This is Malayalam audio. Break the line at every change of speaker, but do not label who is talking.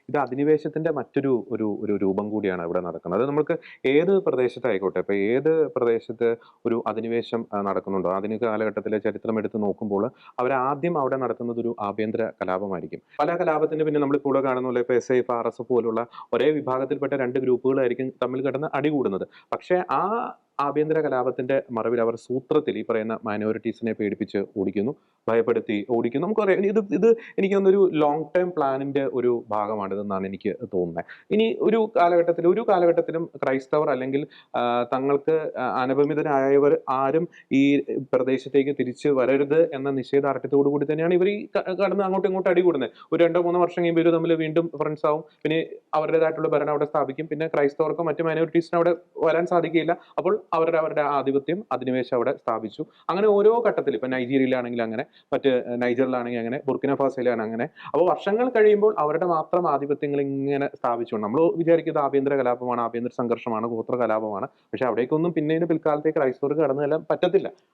ഇത് അധിനിവേശത്തിന്റെ മറ്റൊരു ഒരു ഒരു രൂപം കൂടിയാണ് ഇവിടെ നടക്കുന്നത്. അത് നമുക്ക് ഏത് പ്രദേശത്തായിക്കോട്ടെ, ഇപ്പൊ ഏത് പ്രദേശത്ത് ഒരു അധിനിവേശം നടക്കുന്നുണ്ടോ, ആധുനിക കാലഘട്ടത്തിലെ ചരിത്രം എടുത്ത് നോക്കുമ്പോൾ അവരാദ്യം അവിടെ നടത്തുന്നത് ഒരു ആഭ്യന്തര കലാപമായിരിക്കും. പല കലാപത്തിന് പിന്നെ നമ്മൾ കൂടെ കാണുന്ന പോലെ ഇപ്പൊ SIF, RSF പോലുള്ള ഒരേ വിഭാഗത്തിൽപ്പെട്ട രണ്ട് ഗ്രൂപ്പുകളായിരിക്കും തമ്മിൽ കിടന്ന് അടികൂടുന്നത്. പക്ഷേ ആ ആഭ്യന്തര കലാപത്തിന്റെ മറവിൽ അവർ സൂത്രത്തിൽ ഈ പറയുന്ന മൈനോറിറ്റീസിനെ പേടിപ്പിച്ച് ഓടിക്കുന്നു, ഭയപ്പെടുത്തി ഓടിക്കുന്നു. നമുക്കറിയാം ഇത് ഇത് എനിക്ക് തോന്നുന്നു ഒരു ലോങ് ടേം പ്ലാനിന്റെ ഒരു ഭാഗമാണിതെന്നാണ് എനിക്ക് തോന്നുന്നത്. ഇനി ഒരു കാലഘട്ടത്തിലും ക്രൈസ്തവർ അല്ലെങ്കിൽ തങ്ങൾക്ക് അനപമിതരായവർ ആരും ഈ പ്രദേശത്തേക്ക് തിരിച്ചു വരരുത് എന്ന നിശ്ചയദാർഢ്യത്തോടു കൂടി തന്നെയാണ് ഇവർ ഈ കടന്ന് അങ്ങോട്ടും ഇങ്ങോട്ടും അടികൂടുന്നത്. ഒരു 2-3 വർഷം കഴിയുമ്പോൾ ഇവർ തമ്മിൽ വീണ്ടും ഫ്രണ്ട്സ് ആവും. പിന്നെ അവരുടേതായിട്ടുള്ള ഭരണം അവിടെ സ്ഥാപിക്കും. പിന്നെ ക്രൈസ്തവർക്കോ മറ്റു മൈനോറിറ്റീസിനും അവിടെ വരാൻ സാധിക്കില്ല. അപ്പോൾ അവരുടെ ആധിപത്യം അധിനിവേശം അവിടെ സ്ഥാപിച്ചു. അങ്ങനെ ഓരോ ഘട്ടത്തിൽ ഇപ്പൊ നൈജീരിയയിലാണെങ്കിൽ അങ്ങനെ, മറ്റ് നൈജറിലാണെങ്കിൽ അങ്ങനെ, ബുർക്കിന ഫാസോയിലാണ് അങ്ങനെ. അപ്പോൾ വർഷങ്ങൾ കഴിയുമ്പോൾ അവരുടെ മാത്രം ആധിപത്യങ്ങൾ ഇങ്ങനെ സ്ഥാപിച്ചുകൊണ്ട് നമ്മൾ വിചാരിക്കുന്നത് ആഭ്യന്തര കലാപമാണ്, ആഭ്യന്തര സംഘർഷമാണ്, ഗോത്ര കലാപമാണ്. പക്ഷെ അവിടേക്കൊന്നും പിന്നീട് പിൽക്കാലത്തേക്ക് ക്രൈസ്തവർക്ക് കടന്നു ചെല്ലാൻ പറ്റത്തില്ല.